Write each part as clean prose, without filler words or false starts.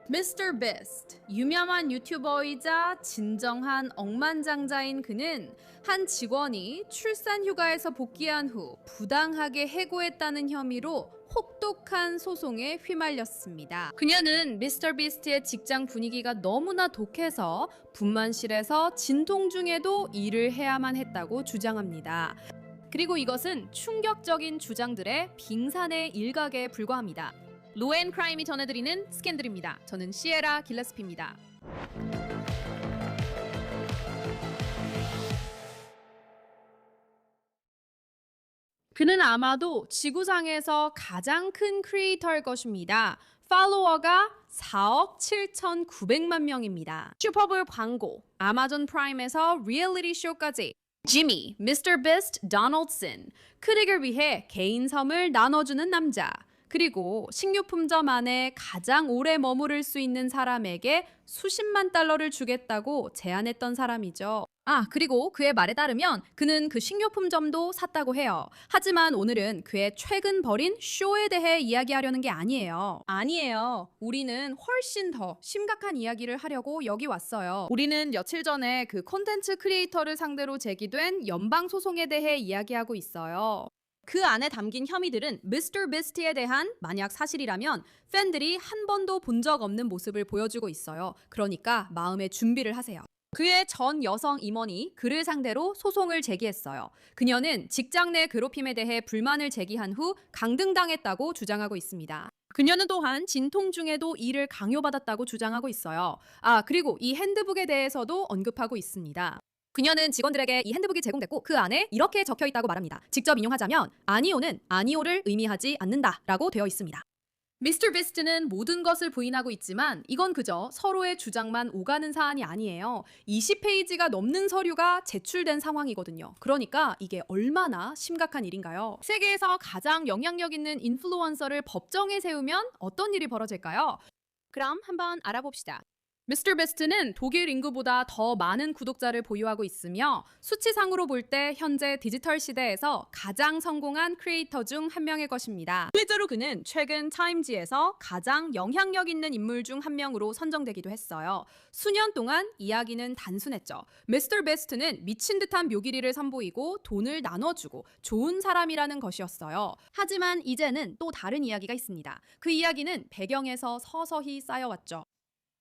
Mr. Beast, 유명한 유튜버이자 진정한 억만장자인 그는 한 직원이 출산 휴가에서 복귀한 후 부당하게 해고했다는 혐의로 혹독한 소송에 휘말렸습니다. 그녀는 미스터 비스트의 직장 분위기가 너무나 독해서 분만실에서 진통 중에도 일을 해야만 했다고 주장합니다. 그리고 이것은 충격적인 주장들의 빙산의 일각에 불과합니다. 로앤크라임이 전해드리는 스캔들입니다. 저는 시에라 길러스피입니다. 그는 아마도 지구상에서 가장 큰 크리에이터일 것입니다. 팔로워가 4억 7,900만 명입니다. 슈퍼볼 광고, 아마존 프라임에서 리얼리티 쇼까지 지미, 미스터 비스트 도널드슨, 크릭을 위해 개인 섬을 나눠주는 남자, 그리고 식료품점 안에 가장 오래 머무를 수 있는 사람에게 수십만 달러를 주겠다고 제안했던 사람이죠. 그리고 그의 말에 따르면 그는 그 식료품점도 샀다고 해요. 하지만 오늘은 그의 최근 벌인 쇼에 대해 이야기하려는 게 아니에요. 우리는 훨씬 더 심각한 이야기를 하려고 여기 왔어요. 우리는 며칠 전에 그 콘텐츠 크리에이터를 상대로 제기된 연방 소송에 대해 이야기하고 있어요. 그 안에 담긴 혐의들은 미스터 비스트에 대한 만약 사실이라면 팬들이 한 번도 본 적 없는 모습을 보여주고 있어요. 그러니까 마음의 준비를 하세요. 그의 전 여성 임원이 그를 상대로 소송을 제기했어요. 그녀는 직장 내 괴롭힘에 대해 불만을 제기한 후 강등당했다고 주장하고 있습니다. 그녀는 또한 진통 중에도 일을 강요받았다고 주장하고 있어요. 그리고 이 핸드북에 대해서도 언급하고 있습니다. 그녀는 직원들에게 이 핸드북이 제공됐고 그 안에 이렇게 적혀 있다고 말합니다. 직접 인용하자면 아니오는 아니오를 의미하지 않는다라고 되어 있습니다. 미스터 비스트는 모든 것을 부인하고 있지만 이건 그저 서로의 주장만 오가는 사안이 아니에요. 20페이지가 넘는 서류가 제출된 상황이거든요. 그러니까 이게 얼마나 심각한 일인가요? 세계에서 가장 영향력 있는 인플루언서를 법정에 세우면 어떤 일이 벌어질까요? 그럼 한번 알아봅시다. 미스터 비스트는 독일 인구보다 더 많은 구독자를 보유하고 있으며 수치상으로 볼 때 현재 디지털 시대에서 가장 성공한 크리에이터 중 한 명일 것입니다. 실제로 그는 최근 타임지에서 가장 영향력 있는 인물 중 한 명으로 선정되기도 했어요. 수년 동안 이야기는 단순했죠. 미스터 비스트는 미친 듯한 묘기리를 선보이고 돈을 나눠주고 좋은 사람이라는 것이었어요. 하지만 이제는 또 다른 이야기가 있습니다. 그 이야기는 배경에서 서서히 쌓여왔죠.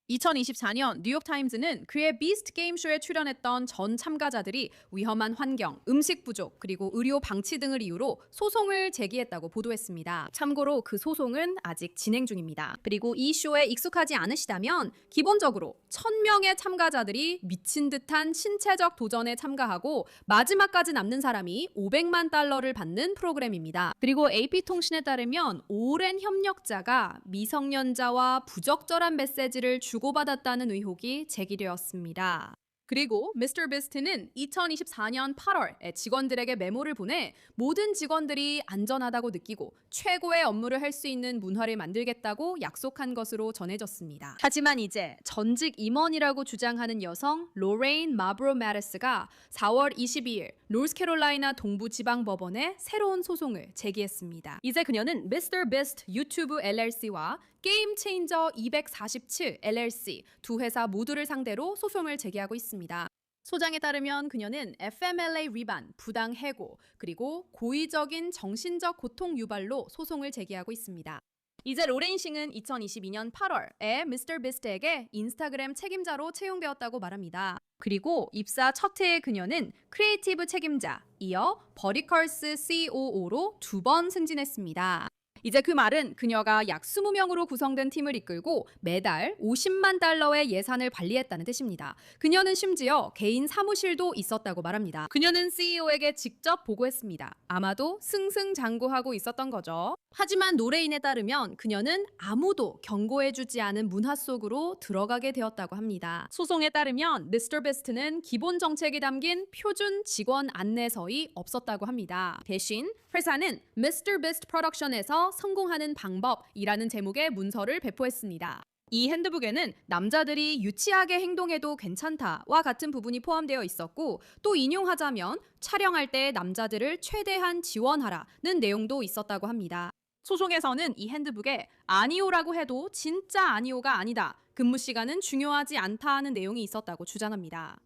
2024년 뉴욕타임즈는 그의 비스트 게임쇼에 출연했던 전 참가자들이 위험한 환경, 음식 부족, 그리고 의료 방치 등을 이유로 소송을 제기했다고 보도했습니다. 참고로 그 소송은 아직 진행 중입니다. 그리고 이 쇼에 익숙하지 않으시다면 기본적으로 1,000명의 참가자들이 미친 듯한 신체적 도전에 참가하고 마지막까지 남는 사람이 500만 달러를 받는 프로그램입니다. 그리고 AP통신에 따르면 오랜 협력자가 미성년자와 부적절한 메시지를 주고받았다는 의혹이 제기되었습니다. 그리고 미스터 비스트는 2024년 8월에 직원들에게 메모를 보내 모든 직원들이 안전하다고 느끼고 최고의 업무를 할 수 있는 문화를 만들겠다고 약속한 것으로 전해졌습니다. 하지만 이제 전직 임원이라고 주장하는 여성 로레인 마브로 매리스가 4월 22일 노스캐롤라이나 동부지방법원에 새로운 소송을 제기했습니다. 이제 그녀는 미스터 비스트 유튜브 LLC와 게임 체인저 247 LLC 두 회사 모두를 상대로 소송을 제기하고 있습니다. 소장에 따르면 그녀는 FMLA 위반, 부당 해고, 그리고 고의적인 정신적 고통 유발로 소송을 제기하고 있습니다. 이제 로레인 싱은 2022년 8월에 미스터 비스트에게 인스타그램 책임자로 채용되었다고 말합니다. 그리고 입사 첫 해의 그녀는 크리에이티브 책임자, 이어 버리컬스 COO로 2번 승진했습니다. 이제 그 말은 그녀가 약 20명으로 구성된 팀을 이끌고 매달 50만 달러의 예산을 관리했다는 뜻입니다. 그녀는 심지어 개인 사무실도 있었다고 말합니다. 그녀는 CEO에게 직접 보고했습니다. 아마도 승승장구하고 있었던 거죠. 하지만 노레인에 따르면 그녀는 아무도 경고해주지 않은 문화 속으로 들어가게 되었다고 합니다. 소송에 따르면 미스터 비스트는 기본 정책이 담긴 표준 직원 안내서이 없었다고 합니다. 대신 회사는 미스터 비스트 프로덕션에서 성공하는 방법이라는 제목의 문서를 배포했습니다. 이 핸드북에는 남자들이 유치하게 행동해도 괜찮다와 같은 부분이 포함되어 있었고, 또 인용하자면 촬영할 때 남자들을 최대한 지원하라는 내용도 있었다고 합니다. 소송에서는 이 핸드북에 아니오라고 해도 진짜 아니오가 아니다. 근무 시간은 중요하지 않다 하는 내용이 있었다고 주장합니다.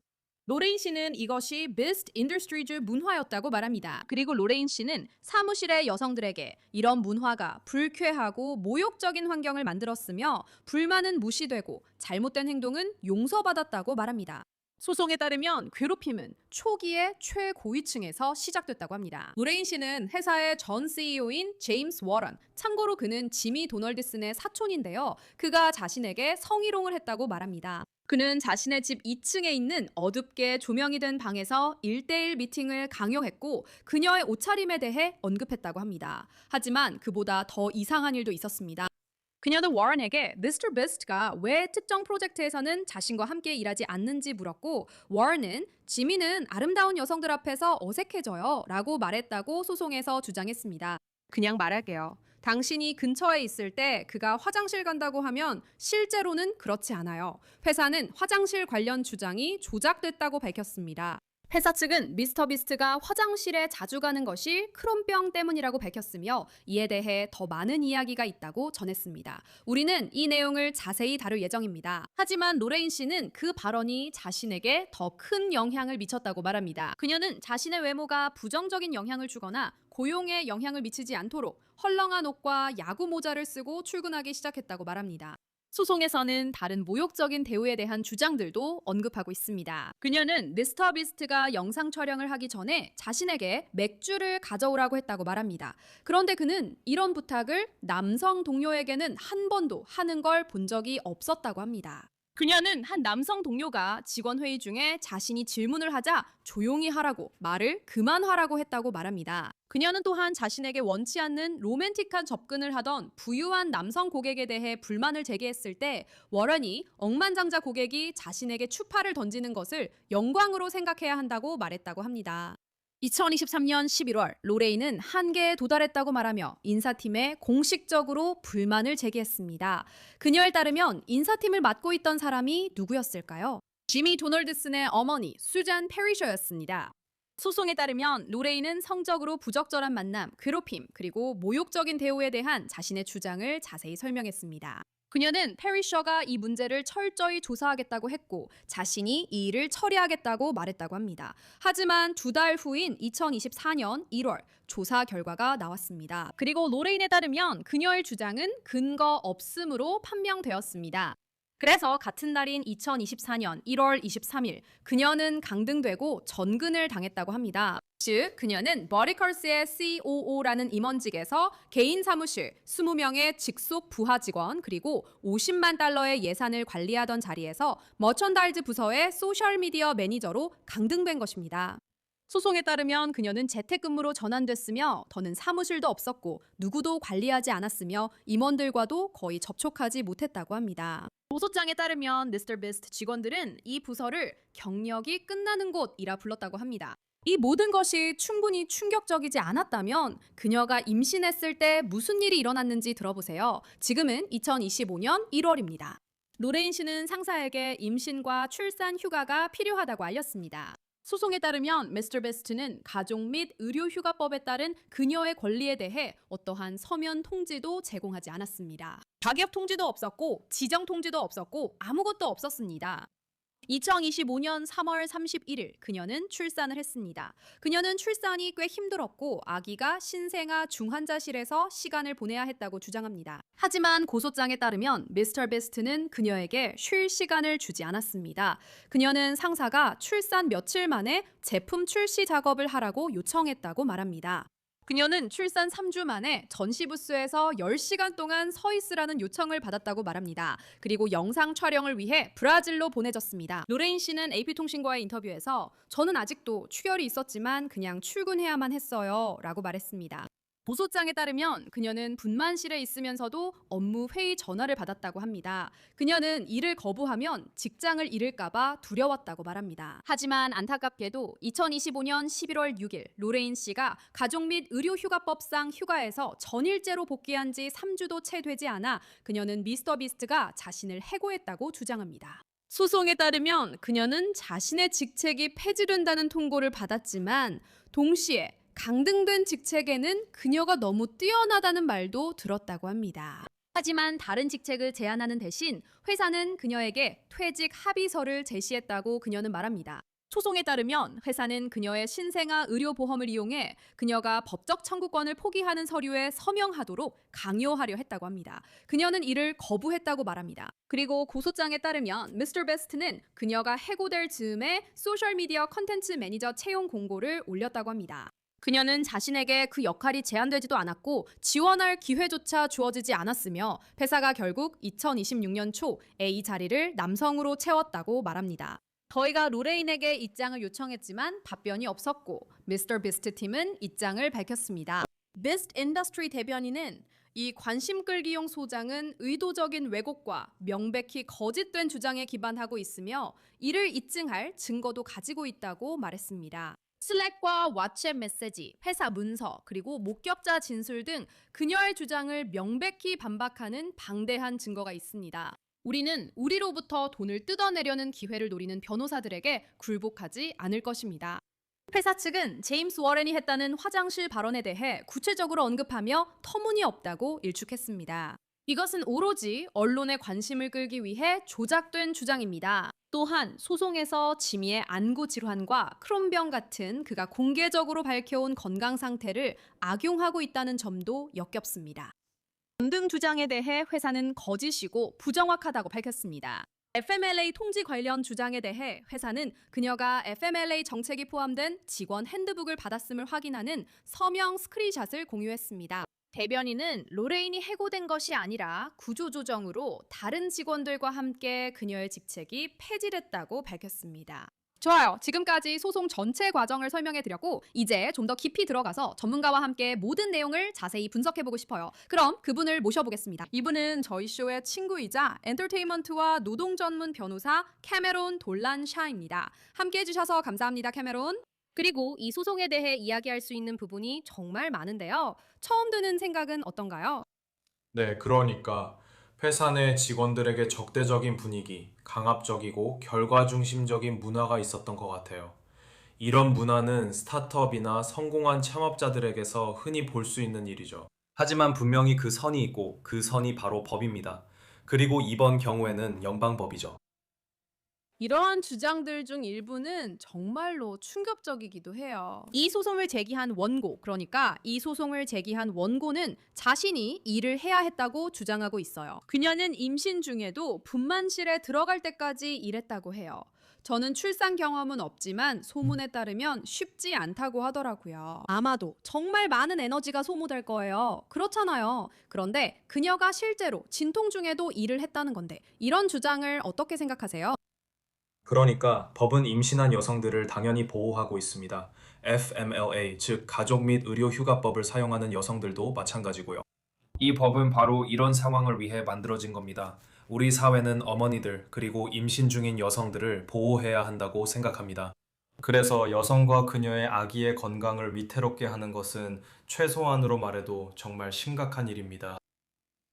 로레인 씨는 이것이 비스트 인더스트리즈 문화였다고 말합니다. 그리고 로레인 씨는 사무실의 여성들에게 이런 문화가 불쾌하고 모욕적인 환경을 만들었으며 불만은 무시되고 잘못된 행동은 용서받았다고 말합니다. 소송에 따르면 괴롭힘은 초기에 최고위층에서 시작됐다고 합니다. 로레인 씨는 회사의 전 CEO인 제임스 워런, 참고로 그는 지미 도널드슨의 사촌인데요. 그가 자신에게 성희롱을 했다고 말합니다. 그는 자신의 집 2층에 있는 어둡게 조명이 된 방에서 1대1 미팅을 강요했고 그녀의 옷차림에 대해 언급했다고 합니다. 하지만 그보다 더 이상한 일도 있었습니다. 그녀는 워런에게 미스터 비스트가 왜 특정 프로젝트에서는 자신과 함께 일하지 않는지 물었고 워런은 지미는 아름다운 여성들 앞에서 어색해져요 라고 말했다고 소송에서 주장했습니다. 그냥 말할게요. 당신이 근처에 있을 때 그가 화장실 간다고 하면 실제로는 그렇지 않아요. 회사는 화장실 관련 주장이 조작됐다고 밝혔습니다. 회사 측은 미스터 비스트가 화장실에 자주 가는 것이 크론병 때문이라고 밝혔으며 이에 대해 더 많은 이야기가 있다고 전했습니다. 우리는 이 내용을 자세히 다룰 예정입니다. 하지만 로레인 씨는 그 발언이 자신에게 더 큰 영향을 미쳤다고 말합니다. 그녀는 자신의 외모가 부정적인 영향을 주거나 고용에 영향을 미치지 않도록 헐렁한 옷과 야구 모자를 쓰고 출근하기 시작했다고 말합니다. 소송에서는 다른 모욕적인 대우에 대한 주장들도 언급하고 있습니다. 그녀는 미스터 비스트가 영상 촬영을 하기 전에 자신에게 맥주를 가져오라고 했다고 말합니다. 그런데 그는 이런 부탁을 남성 동료에게는 한 번도 하는 걸 본 적이 없었다고 합니다. 그녀는 한 남성 동료가 직원 회의 중에 자신이 질문을 하자 조용히 하라고 말을 그만하라고 했다고 말합니다. 그녀는 또한 자신에게 원치 않는 로맨틱한 접근을 하던 부유한 남성 고객에 대해 불만을 제기했을 때 워런이 억만장자 고객이 자신에게 추파를 던지는 것을 영광으로 생각해야 한다고 말했다고 합니다. 2023년 11월 로레인은 한계에 도달했다고 말하며 인사팀에 공식적으로 불만을 제기했습니다. 그녀에 따르면 인사팀을 맡고 있던 사람이 누구였을까요? 지미 도널드슨의 어머니 수잔 페리셔였습니다. 소송에 따르면 로레인은 성적으로 부적절한 만남, 괴롭힘, 그리고 모욕적인 대우에 대한 자신의 주장을 자세히 설명했습니다. 그녀는 페리셔가 이 문제를 철저히 조사하겠다고 했고 자신이 이 일을 처리하겠다고 말했다고 합니다. 하지만 2달 후인 2024년 1월 조사 결과가 나왔습니다. 그리고 로레인에 따르면 그녀의 주장은 근거 없음으로 판명되었습니다. 그래서 같은 날인 2024년 1월 23일 그녀는 강등되고 전근을 당했다고 합니다. 즉 그녀는 버리컬스의 COO라는 임원직에서 개인 사무실 20명의 직속 부하 직원 그리고 50만 달러의 예산을 관리하던 자리에서 머천다이즈 부서의 소셜미디어 매니저로 강등된 것입니다. 소송에 따르면 그녀는 재택근무로 전환됐으며 더는 사무실도 없었고 누구도 관리하지 않았으며 임원들과도 거의 접촉하지 못했다고 합니다. 고소장에 따르면 미스터 비스트 직원들은 이 부서를 경력이 끝나는 곳이라 불렀다고 합니다. 이 모든 것이 충분히 충격적이지 않았다면 그녀가 임신했을 때 무슨 일이 일어났는지 들어보세요. 지금은 2025년 1월입니다. 로레인 씨는 상사에게 임신과 출산 휴가가 필요하다고 알렸습니다. 소송에 따르면 미스터 비스트는 가족 및 의료휴가법에 따른 그녀의 권리에 대해 어떠한 서면 통지도 제공하지 않았습니다. 자격 통지도 없었고 지정 통지도 없었고 아무것도 없었습니다. 2025년 3월 31일 그녀는 출산을 했습니다. 그녀는 출산이 꽤 힘들었고 아기가 신생아 중환자실에서 시간을 보내야 했다고 주장합니다. 하지만 고소장에 따르면 미스터 비스트는 그녀에게 쉴 시간을 주지 않았습니다. 그녀는 상사가 출산 며칠 만에 제품 출시 작업을 하라고 요청했다고 말합니다. 그녀는 출산 3주 만에 전시 부스에서 10시간 동안 서 있으라는 요청을 받았다고 말합니다. 그리고 영상 촬영을 위해 브라질로 보내졌습니다. 로레인 씨는 AP통신과의 인터뷰에서 저는 아직도 출혈이 있었지만 그냥 출근해야만 했어요 라고 말했습니다. 고소장에 따르면 그녀는 분만실에 있으면서도 업무 회의 전화를 받았다고 합니다. 그녀는 일을 거부하면 직장을 잃을까봐 두려웠다고 말합니다. 하지만 안타깝게도 2025년 11월 6일 로레인 씨가 가족 및 의료휴가법상 휴가에서 전일제로 복귀한 지 3주도 채 되지 않아 그녀는 미스터 비스트가 자신을 해고했다고 주장합니다. 소송에 따르면 그녀는 자신의 직책이 폐지된다는 통보를 받았지만 동시에 강등된 직책에는 그녀가 너무 뛰어나다는 말도 들었다고 합니다. 하지만 다른 직책을 제안하는 대신 회사는 그녀에게 퇴직 합의서를 제시했다고 그녀는 말합니다. 소송에 따르면 회사는 그녀의 신생아 의료보험을 이용해 그녀가 법적 청구권을 포기하는 서류에 서명하도록 강요하려 했다고 합니다. 그녀는 이를 거부했다고 말합니다. 그리고 고소장에 따르면 미스터 베스트는 그녀가 해고될 즈음에 소셜미디어 컨텐츠 매니저 채용 공고를 올렸다고 합니다. 그녀는 자신에게 그 역할이 제한되지도 않았고 지원할 기회조차 주어지지 않았으며 회사가 결국 2026년 초 A 자리를 남성으로 채웠다고 말합니다. 저희가 로레인에게 입장을 요청했지만 답변이 없었고 미스터 비스트 팀은 입장을 밝혔습니다. 비스트 인더스트리 대변인은 이 관심 끌기용 소장은 의도적인 왜곡과 명백히 거짓된 주장에 기반하고 있으며 이를 입증할 증거도 가지고 있다고 말했습니다. 슬랙과 왓츠앱 메시지, 회사 문서, 그리고 목격자 진술 등 그녀의 주장을 명백히 반박하는 방대한 증거가 있습니다. 우리는 우리로부터 돈을 뜯어내려는 기회를 노리는 변호사들에게 굴복하지 않을 것입니다. 회사 측은 제임스 워렌이 했다는 화장실 발언에 대해 구체적으로 언급하며 터무니없다고 일축했습니다. 이것은 오로지 언론의 관심을 끌기 위해 조작된 주장입니다. 또한 소송에서 지미의 안구 질환과 크론병 같은 그가 공개적으로 밝혀온 건강 상태를 악용하고 있다는 점도 역겹습니다. 등 주장에 대해 회사는 거짓이고 부정확하다고 밝혔습니다. FMLA 통지 관련 주장에 대해 회사는 그녀가 FMLA 정책이 포함된 직원 핸드북을 받았음을 확인하는 서명 스크린샷을 공유했습니다. 대변인은 로레인이 해고된 것이 아니라 구조조정으로 다른 직원들과 함께 그녀의 직책이 폐지됐다고 밝혔습니다. 좋아요. 지금까지 소송 전체 과정을 설명해 드렸고 이제 좀 더 깊이 들어가서 전문가와 함께 모든 내용을 자세히 분석해 보고 싶어요. 그럼 그분을 모셔보겠습니다. 이분은 저희 쇼의 친구이자 엔터테인먼트와 노동 전문 변호사 캐메론 돌란샤입니다. 함께 해주셔서 감사합니다, 캐메론. 그리고 이 소송에 대해 이야기할 수 있는 부분이 정말 많은데요. 처음 드는 생각은 어떤가요? 네, 그러니까 회사 내 직원들에게 적대적인 분위기, 강압적이고 결과 중심적인 문화가 있었던 것 같아요. 이런 문화는 스타트업이나 성공한 창업자들에게서 흔히 볼 수 있는 일이죠. 하지만 분명히 그 선이 있고 그 선이 바로 법입니다. 그리고 이번 경우에는 연방법이죠. 이러한 주장들 중 일부는 정말로 충격적이기도 해요. 이 소송을 제기한 원고, 그러니까 이 소송을 제기한 원고는 자신이 일을 해야 했다고 주장하고 있어요. 그녀는 임신 중에도 분만실에 들어갈 때까지 일했다고 해요. 저는 출산 경험은 없지만 소문에 따르면 쉽지 않다고 하더라고요. 아마도 정말 많은 에너지가 소모될 거예요. 그렇잖아요. 그런데 그녀가 실제로 진통 중에도 일을 했다는 건데 이런 주장을 어떻게 생각하세요? 그러니까 법은 임신한 여성들을 당연히 보호하고 있습니다. FMLA, 즉 가족 및 의료휴가법을 사용하는 여성들도 마찬가지고요. 이 법은 바로 이런 상황을 위해 만들어진 겁니다. 우리 사회는 어머니들 그리고 임신 중인 여성들을 보호해야 한다고 생각합니다. 그래서 여성과 그녀의 아기의 건강을 위태롭게 하는 것은 최소한으로 말해도 정말 심각한 일입니다.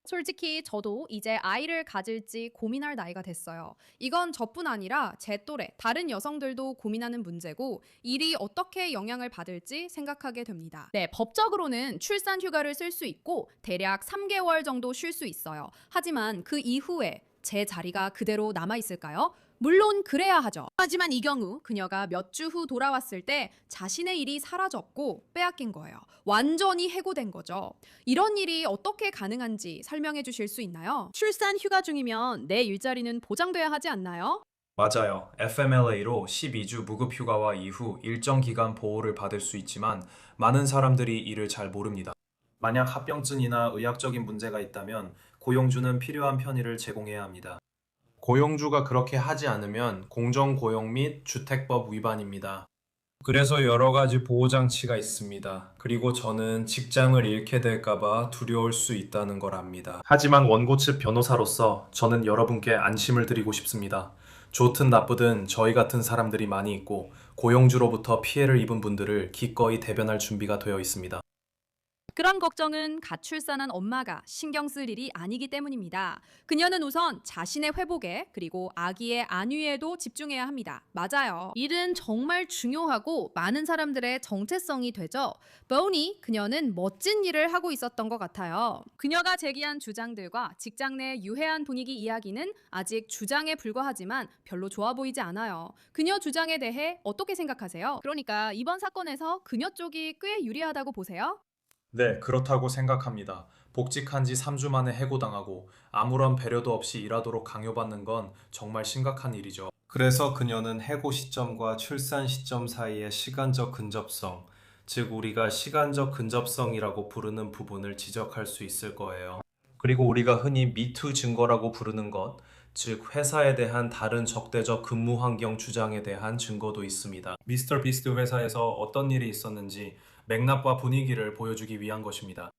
솔직히 저도 이제 아이를 가질지 고민할 나이가 됐어요. 이건 저뿐 아니라 제 또래 다른 여성들도 고민하는 문제고 일이 어떻게 영향을 받을지 생각하게 됩니다. 네, 법적으로는 출산 휴가를 쓸 수 있고 대략 3개월 정도 쉴 수 있어요. 하지만 그 이후에 제 자리가 그대로 남아 있을까요? 물론 그래야 하죠. 하지만 이 경우 그녀가 몇 주 후 돌아왔을 때 자신의 일이 사라졌고 빼앗긴 거예요. 완전히 해고된 거죠. 이런 일이 어떻게 가능한지 설명해 주실 수 있나요? 출산 휴가 중이면 내 일자리는 보장돼야 하지 않나요? 맞아요. FMLA로 12주 무급 휴가와 이후 일정 기간 보호를 받을 수 있지만 많은 사람들이 이를 잘 모릅니다. 만약 합병증이나 의학적인 문제가 있다면 고용주는 필요한 편의를 제공해야 합니다. 고용주가 그렇게 하지 않으면 공정고용 및 주택법 위반입니다. 그래서 여러 가지 보호장치가 있습니다. 그리고 저는 직장을 잃게 될까봐 두려울 수 있다는 걸 압니다. 하지만 원고 측 변호사로서 저는 여러분께 안심을 드리고 싶습니다. 좋든 나쁘든 저희 같은 사람들이 많이 있고 고용주로부터 피해를 입은 분들을 기꺼이 대변할 준비가 되어 있습니다. 그런 걱정은 갓 출산한 엄마가 신경 쓸 일이 아니기 때문입니다. 그녀는 우선 자신의 회복에 그리고 아기의 안위에도 집중해야 합니다. 맞아요. 일은 정말 중요하고 많은 사람들의 정체성이 되죠. 보니 그녀는 멋진 일을 하고 있었던 것 같아요. 그녀가 제기한 주장들과 직장 내 유해한 분위기 이야기는 아직 주장에 불과하지만 별로 좋아 보이지 않아요. 그녀 주장에 대해 어떻게 생각하세요? 그러니까 이번 사건에서 그녀 쪽이 꽤 유리하다고 보세요? 네, 그렇다고 생각합니다. 복직한 지 3주 만에 해고당하고 아무런 배려도 없이 일하도록 강요받는 건 정말 심각한 일이죠. 그래서 그녀는 해고 시점과 출산 시점 사이의 시간적 근접성, 즉 우리가 시간적 근접성이라고 부르는 부분을 지적할 수 있을 거예요. 그리고 우리가 흔히 미투 증거라고 부르는 것, 즉 회사에 대한 다른 적대적 근무 환경 주장에 대한 증거도 있습니다. 미스터 비스트 회사에서 어떤 일이 있었는지 맥락과 분위기를 보여주기 위한 것입니다.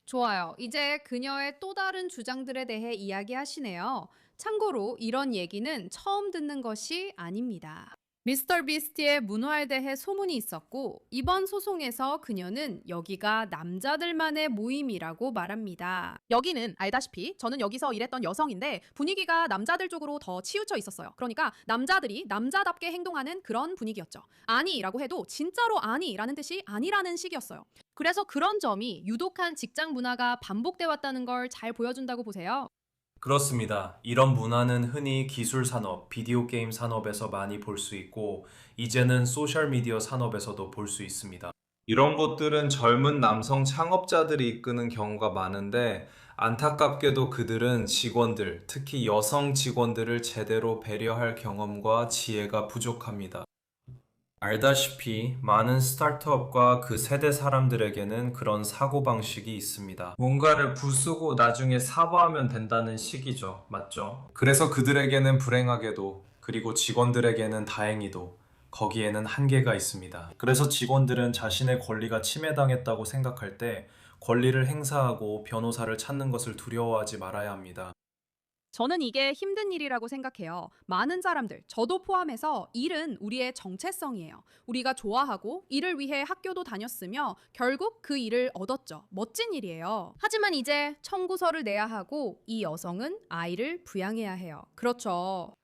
좋아요. 이제 그녀의 또 다른 주장들에 대해 이야기하시네요. 참고로 이런 얘기는 처음 듣는 것이 아닙니다. 미스터 비스트의 문화에 대해 소문이 있었고 이번 소송에서 그녀는 여기가 남자들만의 모임이라고 말합니다. 여기는 알다시피 저는 여기서 일했던 여성인데 분위기가 남자들 쪽으로 더 치우쳐 있었어요. 그러니까 남자들이 남자답게 행동하는 그런 분위기였죠. 아니라고 해도 진짜로 아니라는 뜻이 아니라는 식이었어요. 그래서 그런 점이 유독한 직장 문화가 반복돼 왔다는 걸 잘 보여준다고 보세요. 그렇습니다. 이런 문화는 흔히 기술 산업, 비디오 게임 산업에서 많이 볼 수 있고, 이제는 소셜미디어 산업에서도 볼 수 있습니다. 이런 것들은 젊은 남성 창업자들이 이끄는 경우가 많은데, 안타깝게도 그들은 직원들, 특히 여성 직원들을 제대로 배려할 경험과 지혜가 부족합니다. 알다시피 많은 스타트업과 그 세대 사람들에게는 그런 사고방식이 있습니다. 뭔가를 부수고 나중에 사과하면 된다는 식이죠. 맞죠? 그래서 그들에게는 불행하게도, 그리고 직원들에게는 다행히도 거기에는 한계가 있습니다. 그래서 직원들은 자신의 권리가 침해당했다고 생각할 때 권리를 행사하고 변호사를 찾는 것을 두려워하지 말아야 합니다. 저는 이게 힘든 일이라고 생각해요. 많은 사람들, 저도 포함해서 일은 우리의 정체성이에요. 우리가 좋아하고 일을 위해 학교도 다녔으며 결국 그 일을 얻었죠. 멋진 일이에요. 하지만 이제 청구서를 내야 하고 이 여성은 아이를 부양해야 해요. 그렇죠.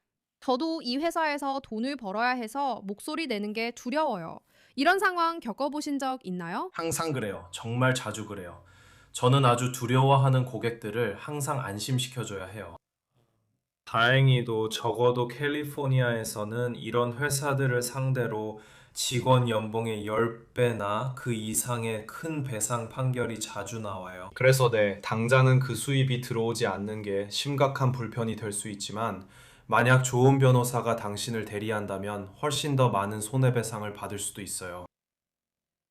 저도 이 회사에서 돈을 벌어야 해서 목소리 내는 게 두려워요. 이런 상황 겪어보신 적 있나요? 항상 그래요. 정말 자주 그래요. 저는 아주 두려워하는 고객들을 항상 안심시켜줘야 해요. 다행히도 적어도 캘리포니아에서는 이런 회사들을 상대로 직원 연봉의 10배나 그 이상의 큰 배상 판결이 자주 나와요. 그래서 네, 당장은 그 수입이 들어오지 않는 게 심각한 불편이 될 수 있지만 만약 좋은 변호사가 당신을 대리한다면 훨씬 더 많은 손해배상을 받을 수도 있어요.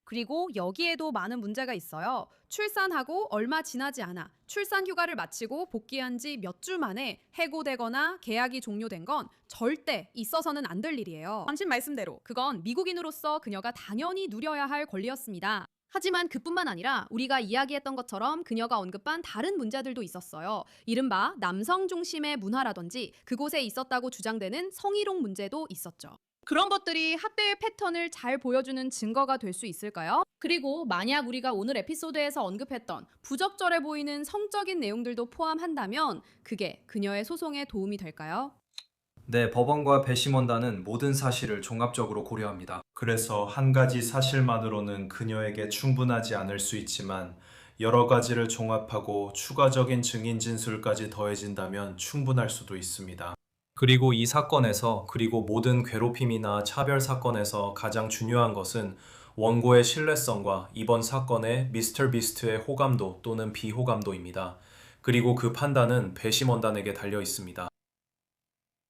그리고 여기에도 많은 문제가 있어요. 출산하고 얼마 지나지 않아 출산 휴가를 마치고 복귀한 지 몇 주 만에 해고되거나 계약이 종료된 건 절대 있어서는 안 될 일이에요. 당신 말씀대로 그건 미국인으로서 그녀가 당연히 누려야 할 권리였습니다. 하지만 그뿐만 아니라 우리가 이야기했던 것처럼 그녀가 언급한 다른 문제들도 있었어요. 이른바 남성 중심의 문화라든지 그곳에 있었다고 주장되는 성희롱 문제도 있었죠. 그런 것들이 학대의 패턴을 잘 보여주는 증거가 될 수 있을까요? 그리고 만약 우리가 오늘 에피소드에서 언급했던 부적절해 보이는 성적인 내용들도 포함한다면 그게 그녀의 소송에 도움이 될까요? 네, 법원과 배심원단은 모든 사실을 종합적으로 고려합니다. 그래서 한 가지 사실만으로는 그녀에게 충분하지 않을 수 있지만 여러 가지를 종합하고 추가적인 증인 진술까지 더해진다면 충분할 수도 있습니다. 그리고 이 사건에서, 그리고 모든 괴롭힘이나 차별 사건에서 가장 중요한 것은 원고의 신뢰성과 이번 사건의 미스터 비스트의 호감도 또는 비호감도입니다. 그리고 그 판단은 배심원단에게 달려 있습니다.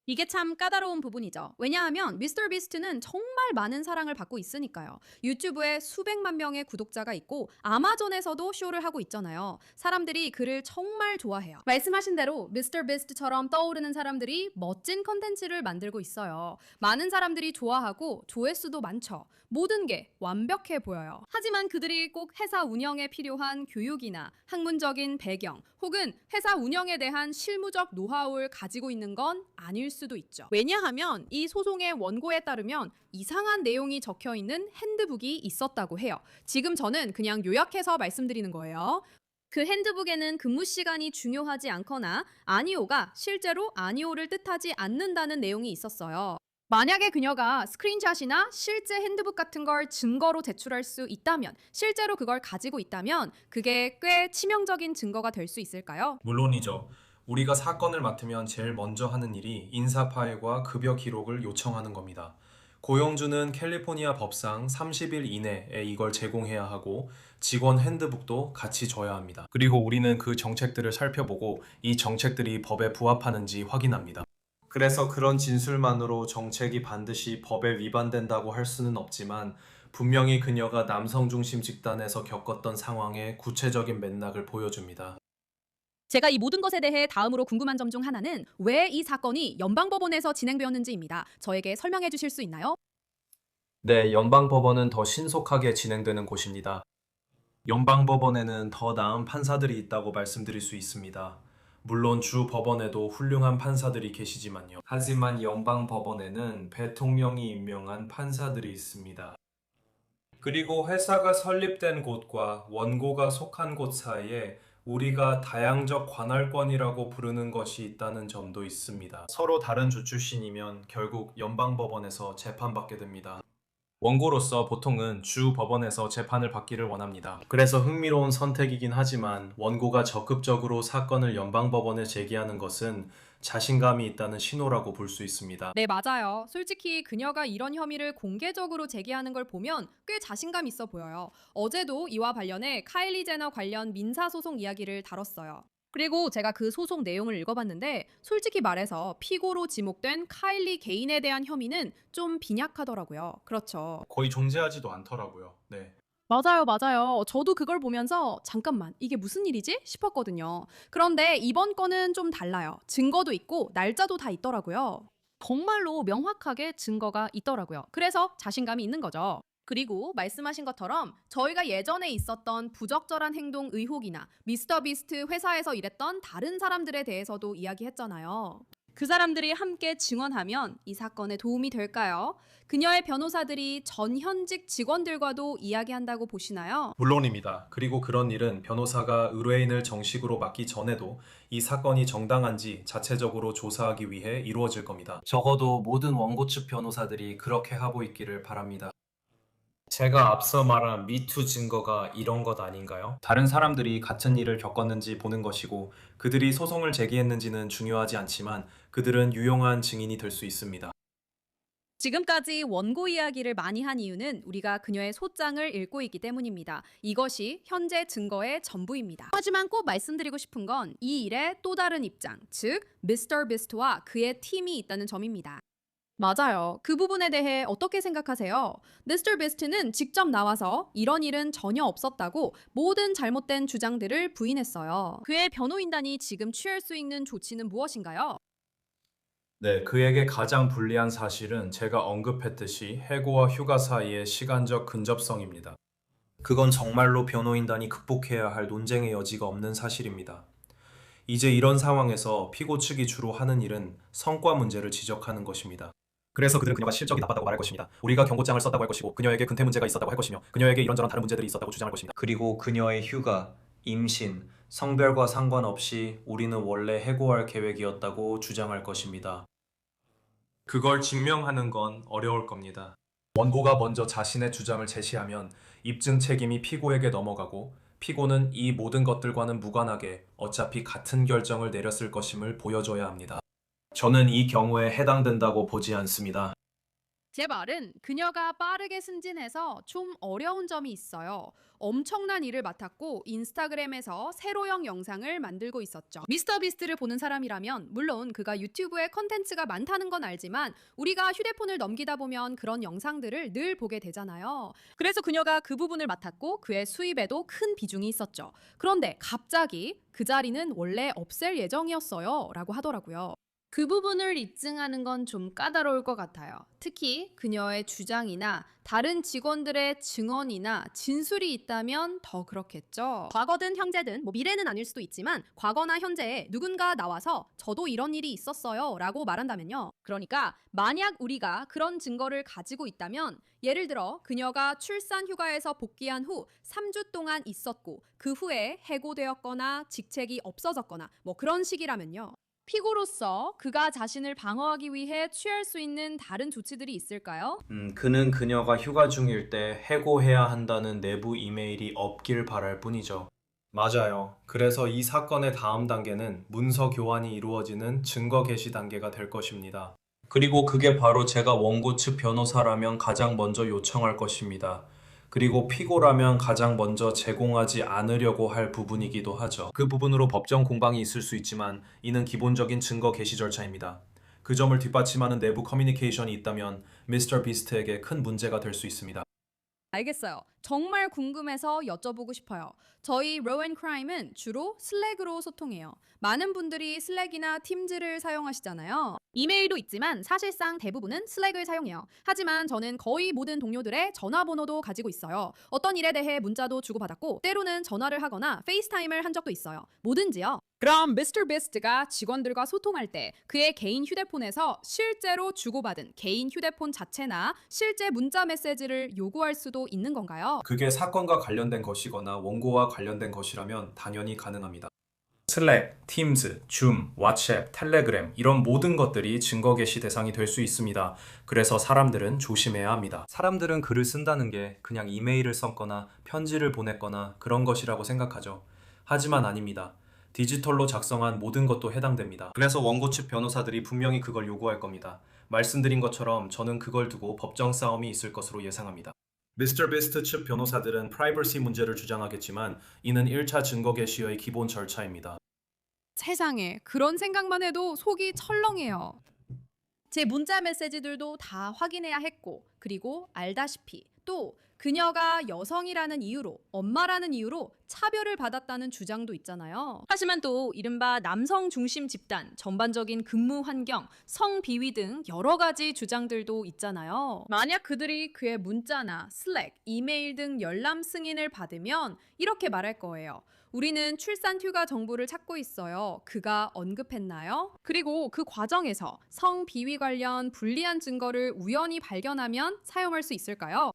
이게 참 까다로운 부분이죠. 왜냐하면 미스터 비스트는 정말 많은 사랑을 받고 있으니까요. 유튜브에 수백만 명의 구독자가 있고 아마존에서도 쇼를 하고 있잖아요. 사람들이 그를 정말 좋아해요. 말씀하신 대로 미스터 비스트처럼 떠오르는 사람들이 멋진 컨텐츠를 만들고 있어요. 많은 사람들이 좋아하고 조회수도 많죠. 모든 게 완벽해 보여요. 하지만 그들이 꼭 회사 운영에 필요한 교육이나 학문적인 배경 혹은 회사 운영에 대한 실무적 노하우를 가지고 있는 건 아닐 수도 있죠. 왜냐하면 이 소송의 원고에 따르면 이상한 내용이 적혀 있는 핸드북이 있었다고 해요. 지금 저는 그냥 요약해서 말씀드리는 거예요. 그 핸드북에는 근무 시간이 중요하지 않거나 아니오가 실제로 아니오를 뜻하지 않는다는 내용이 있었어요. 만약에 그녀가 스크린샷이나 실제 핸드북 같은 걸 증거로 제출할 수 있다면, 실제로 그걸 가지고 있다면 그게 꽤 치명적인 증거가 될 수 있을까요? 물론이죠. 우리가 사건을 맡으면 제일 먼저 하는 일이 인사 파일과 급여 기록을 요청하는 겁니다. 고용주는 캘리포니아 법상 30일 이내에 이걸 제공해야 하고 직원 핸드북도 같이 줘야 합니다. 그리고 우리는 그 정책들을 살펴보고 이 정책들이 법에 부합하는지 확인합니다. 그래서 그런 진술만으로 정책이 반드시 법에 위반된다고 할 수는 없지만 분명히 그녀가 남성 중심 집단에서 겪었던 상황의 구체적인 맥락을 보여줍니다. 제가 이 모든 것에 대해 다음으로 궁금한 점 중 하나는 왜 이 사건이 연방법원에서 진행되었는지입니다. 저에게 설명해 주실 수 있나요? 네, 연방법원은 더 신속하게 진행되는 곳입니다. 연방법원에는 더 나은 판사들이 있다고 말씀드릴 수 있습니다. 물론 주 법원에도 훌륭한 판사들이 계시지만요. 하지만 연방법원에는 대통령이 임명한 판사들이 있습니다. 그리고 회사가 설립된 곳과 원고가 속한 곳 사이에 우리가 다양적 관할권이라고 부르는 것이 있다는 점도 있습니다. 서로 다른 주 출신이면 결국 연방법원에서 재판받게 됩니다. 원고로서 보통은 주 법원에서 재판을 받기를 원합니다. 그래서 흥미로운 선택이긴 하지만 원고가 적극적으로 사건을 연방법원에 제기하는 것은 자신감이 있다는 신호라고 볼 수 있습니다. 네, 맞아요. 솔직히 그녀가 이런 혐의를 공개적으로 제기하는 걸 보면 꽤 자신감 있어 보여요. 어제도 이와 관련해 카일리 제너 관련 민사소송 이야기를 다뤘어요. 그리고 제가 그 소송 내용을 읽어봤는데 솔직히 말해서 피고로 지목된 카일리 개인에 대한 혐의는 좀 빈약하더라고요. 그렇죠. 거의 존재하지도 않더라고요. 네. 맞아요. 저도 그걸 보면서 잠깐만, 이게 무슨 일이지? 싶었거든요. 그런데 이번 건은 좀 달라요. 증거도 있고 날짜도 다 있더라고요. 정말로 명확하게 증거가 있더라고요. 그래서 자신감이 있는 거죠. 그리고 말씀하신 것처럼 저희가 예전에 있었던 부적절한 행동 의혹이나 미스터 비스트 회사에서 일했던 다른 사람들에 대해서도 이야기했잖아요. 그 사람들이 함께 증언하면 이 사건에 도움이 될까요? 그녀의 변호사들이 전 현직 직원들과도 이야기한다고 보시나요? 물론입니다. 그리고 그런 일은 변호사가 의뢰인을 정식으로 맡기 전에도 이 사건이 정당한지 자체적으로 조사하기 위해 이루어질 겁니다. 적어도 모든 원고 측 변호사들이 그렇게 하고 있기를 바랍니다. 제가 앞서 말한 미투 증거가 이런 것 아닌가요? 다른 사람들이 같은 일을 겪었는지 보는 것이고 그들이 소송을 제기했는지는 중요하지 않지만 그들은 유용한 증인이 될 수 있습니다. 지금까지 원고 이야기를 많이 한 이유는 우리가 그녀의 소장을 읽고 있기 때문입니다. 이것이 현재 증거의 전부입니다. 하지만 꼭 말씀드리고 싶은 건 이 일의 또 다른 입장, 즉 미스터 비스트와 그의 팀이 있다는 점입니다. 맞아요. 그 부분에 대해 어떻게 생각하세요? 미스터 비스트는 직접 나와서 이런 일은 전혀 없었다고 모든 잘못된 주장들을 부인했어요. 그의 변호인단이 지금 취할 수 있는 조치는 무엇인가요? 네, 그에게 가장 불리한 사실은 제가 언급했듯이 해고와 휴가 사이의 시간적 근접성입니다. 그건 정말로 변호인단이 극복해야 할 논쟁의 여지가 없는 사실입니다. 이제 이런 상황에서 피고 측이 주로 하는 일은 성과 문제를 지적하는 것입니다. 그래서 그들은 그녀가 실적이 나빴다고 말할 것입니다. 우리가 경고장을 썼다고 할 것이고 그녀에게 근태 문제가 있었다고 할 것이며 그녀에게 이런저런 다른 문제들이 있었다고 주장할 것입니다. 그리고 그녀의 휴가, 임신, 성별과 상관없이 우리는 원래 해고할 계획이었다고 주장할 것입니다. 그걸 증명하는 건 어려울 겁니다. 원고가 먼저 자신의 주장을 제시하면 입증 책임이 피고에게 넘어가고 피고는 이 모든 것들과는 무관하게 어차피 같은 결정을 내렸을 것임을 보여줘야 합니다. 저는 이 경우에 해당된다고 보지 않습니다. 제 말은 그녀가 빠르게 승진해서 좀 어려운 점이 있어요. 엄청난 일을 맡았고 인스타그램에서 세로형 영상을 만들고 있었죠. 미스터 비스트를 보는 사람이라면 물론 그가 유튜브에 컨텐츠가 많다는 건 알지만 우리가 휴대폰을 넘기다 보면 그런 영상들을 늘 보게 되잖아요. 그래서 그녀가 그 부분을 맡았고 그의 수입에도 큰 비중이 있었죠. 그런데 갑자기 그 자리는 원래 없앨 예정이었어요 라고 하더라고요. 그 부분을 입증하는 건 좀 까다로울 것 같아요. 특히 그녀의 주장이나 다른 직원들의 증언이나 진술이 있다면 더 그렇겠죠. 과거든 현재든 미래는 아닐 수도 있지만 과거나 현재에 누군가 나와서 저도 이런 일이 있었어요 라고 말한다면요. 그러니까 만약 우리가 그런 증거를 가지고 있다면 예를 들어 그녀가 출산 휴가에서 복귀한 후 3주 동안 있었고 그 후에 해고되었거나 직책이 없어졌거나 그런 식이라면요. 피고로서 그가 자신을 방어하기 위해 취할 수 있는 다른 조치들이 있을까요? 그는 그녀가 휴가 중일 때 해고해야 한다는 내부 이메일이 없길 바랄 뿐이죠. 맞아요. 그래서 이 사건의 다음 단계는 문서 교환이 이루어지는 증거 개시 단계가 될 것입니다. 그리고 그게 바로 제가 원고 측 변호사라면 가장 먼저 요청할 것입니다. 그리고 피고라면 가장 먼저 제공하지 않으려고 할 부분이기도 하죠. 그 부분으로 법정 공방이 있을 수 있지만 이는 기본적인 증거 개시 절차입니다. 그 점을 뒷받침하는 내부 커뮤니케이션이 있다면 미스터 비스트에게 큰 문제가 될 수 있습니다. 알겠어요. 정말 궁금해서 여쭤보고 싶어요. 저희 로앤 크라임은 주로 슬랙으로 소통해요. 많은 분들이 슬랙이나 팀즈를 사용하시잖아요. 이메일도 있지만 사실상 대부분은 슬랙을 사용해요. 하지만 저는 거의 모든 동료들의 전화번호도 가지고 있어요. 어떤 일에 대해 문자도 주고받았고 때로는 전화를 하거나 페이스타임을 한 적도 있어요. 뭐든지요. 그럼 미스터 비스트가 직원들과 소통할 때 그의 개인 휴대폰에서 실제로 주고받은 개인 휴대폰 자체나 실제 문자 메시지를 요구할 수도 있는 건가요? 그게 사건과 관련된 것이거나 원고와 관련된 것이라면 당연히 가능합니다. 슬랙, 팀즈, 줌, 왓츠앱, 텔레그램 이런 모든 것들이 증거 개시 대상이 될 수 있습니다. 그래서 사람들은 조심해야 합니다. 사람들은 글을 쓴다는 게 그냥 이메일을 썼거나 편지를 보냈거나 그런 것이라고 생각하죠. 하지만 아닙니다. 디지털로 작성한 모든 것도 해당됩니다. 그래서 원고 측 변호사들이 분명히 그걸 요구할 겁니다. 말씀드린 것처럼 저는 그걸 두고 법정 싸움이 있을 것으로 예상합니다. 미스터 비스트 측 변호사들은 프라이버시 문제를 주장하겠지만 이는 1차 증거 개시의 기본 절차입니다. 세상에, 그런 생각만 해도 속이 철렁해요. 제 문자 메시지들도 다 확인해야 했고, 그리고 알다시피 또 그녀가 여성이라는 이유로, 엄마라는 이유로 차별을 받았다는 주장도 있잖아요. 하지만 또 이른바 남성 중심 집단, 전반적인 근무 환경, 성비위 등 여러 가지 주장들도 있잖아요. 만약 그들이 그의 문자나 슬랙, 이메일 등 열람 승인을 받으면 이렇게 말할 거예요. 우리는 출산 휴가 정보를 찾고 있어요. 그가 언급했나요? 그리고 그 과정에서 성비위 관련 불리한 증거를 우연히 발견하면 사용할 수 있을까요?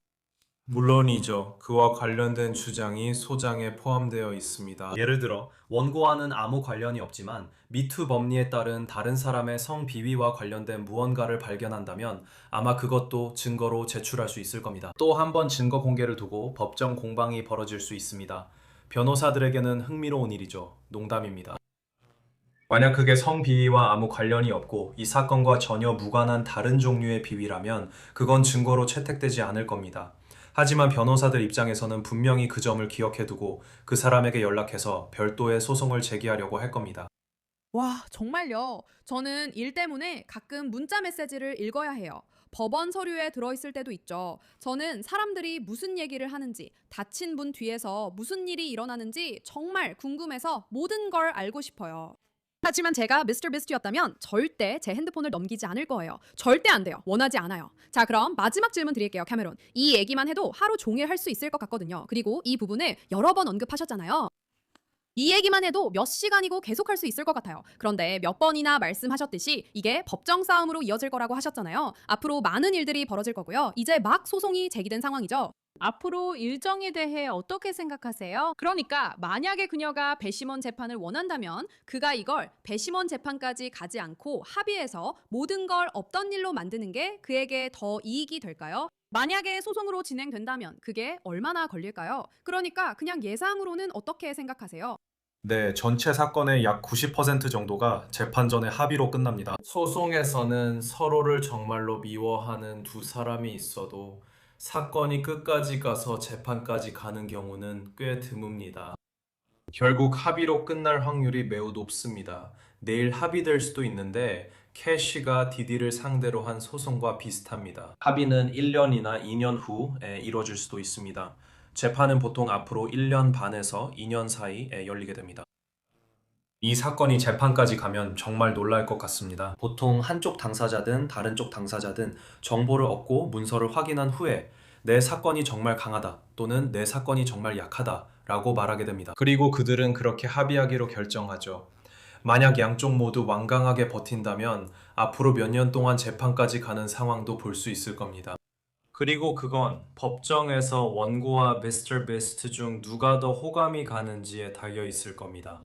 물론이죠. 그와 관련된 주장이 소장에 포함되어 있습니다. 예를 들어 원고와는 아무 관련이 없지만 미투 법리에 따른 다른 사람의 성비위와 관련된 무언가를 발견한다면 아마 그것도 증거로 제출할 수 있을 겁니다. 또 한 번 증거 공개를 두고 법정 공방이 벌어질 수 있습니다. 변호사들에게는 흥미로운 일이죠. 농담입니다. 만약 그게 성비위와 아무 관련이 없고 이 사건과 전혀 무관한 다른 종류의 비위라면 그건 증거로 채택되지 않을 겁니다. 하지만 변호사들 입장에서는 분명히 그 점을 기억해두고 그 사람에게 연락해서 별도의 소송을 제기하려고 할 겁니다. 와, 정말요? 저는 일 때문에 가끔 문자 메시지를 읽어야 해요. 법원 서류에 들어있을 때도 있죠. 저는 사람들이 무슨 얘기를 하는지, 다친 분 뒤에서 무슨 일이 일어나는지 정말 궁금해서 모든 걸 알고 싶어요. 하지만 제가 미스터 비스트였다면 절대 제 핸드폰을 넘기지 않을 거예요. 절대 안 돼요. 원하지 않아요. 자, 그럼 마지막 질문 드릴게요, 캐메론. 이 얘기만 해도 하루 종일 할 수 있을 것 같거든요. 그리고 이 부분을 여러 번 언급하셨잖아요. 이 얘기만 해도 몇 시간이고 계속할 수 있을 것 같아요. 그런데 몇 번이나 말씀하셨듯이 이게 법정 싸움으로 이어질 거라고 하셨잖아요. 앞으로 많은 일들이 벌어질 거고요. 이제 막 소송이 제기된 상황이죠. 앞으로 일정에 대해 어떻게 생각하세요? 그러니까 만약에 그녀가 배심원 재판을 원한다면 그가 이걸 배심원 재판까지 가지 않고 합의해서 모든 걸 없던 일로 만드는 게 그에게 더 이익이 될까요? 만약에 소송으로 진행된다면 그게 얼마나 걸릴까요? 그러니까 그냥 예상으로는 어떻게 생각하세요? 네, 전체 사건의 약 90% 정도가 재판 전에 합의로 끝납니다. 소송에서는 서로를 정말로 미워하는 두 사람이 있어도 사건이 끝까지 가서 재판까지 가는 경우는 꽤 드뭅니다. 결국 합의로 끝날 확률이 매우 높습니다. 내일 합의될 수도 있는데 캐시가 디디를 상대로 한 소송과 비슷합니다. 합의는 1년이나 2년 후에 이루어질 수도 있습니다. 재판은 보통 앞으로 1년 반에서 2년 사이에 열리게 됩니다. 이 사건이 재판까지 가면 정말 놀랄 것 같습니다. 보통 한쪽 당사자든 다른 쪽 당사자든 정보를 얻고 문서를 확인한 후에 내 사건이 정말 강하다 또는 내 사건이 정말 약하다 라고 말하게 됩니다. 그리고 그들은 그렇게 합의하기로 결정하죠. 만약 양쪽 모두 완강하게 버틴다면 앞으로 몇 년 동안 재판까지 가는 상황도 볼 수 있을 겁니다. 그리고 그건 법정에서 원고와 미스터 비스트 중 누가 더 호감이 가는지에 달려 있을 겁니다.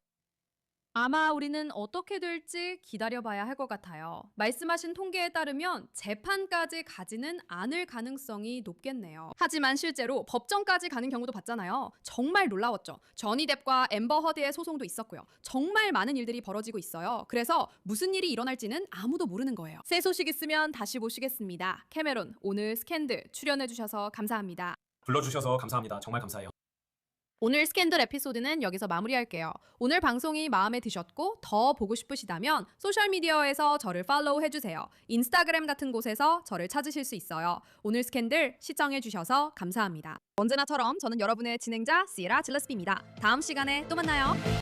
아마 우리는 어떻게 될지 기다려봐야 할 것 같아요. 말씀하신 통계에 따르면 재판까지 가지는 않을 가능성이 높겠네요. 하지만 실제로 법정까지 가는 경우도 봤잖아요. 정말 놀라웠죠. 저니 뎁과 앰버 허드의 소송도 있었고요. 정말 많은 일들이 벌어지고 있어요. 그래서 무슨 일이 일어날지는 아무도 모르는 거예요. 새 소식 있으면 다시 모시겠습니다. 캐메론, 오늘 스캔들 출연해주셔서 감사합니다. 불러주셔서 감사합니다. 정말 감사해요. 오늘 스캔들 에피소드는 여기서 마무리할게요. 오늘 방송이 마음에 드셨고 더 보고 싶으시다면 소셜미디어에서 저를 팔로우 해주세요. 인스타그램 같은 곳에서 저를 찾으실 수 있어요. 오늘 스캔들 시청해주셔서 감사합니다. 언제나처럼 저는 여러분의 진행자 시에라 질러스비입니다. 다음 시간에 또 만나요.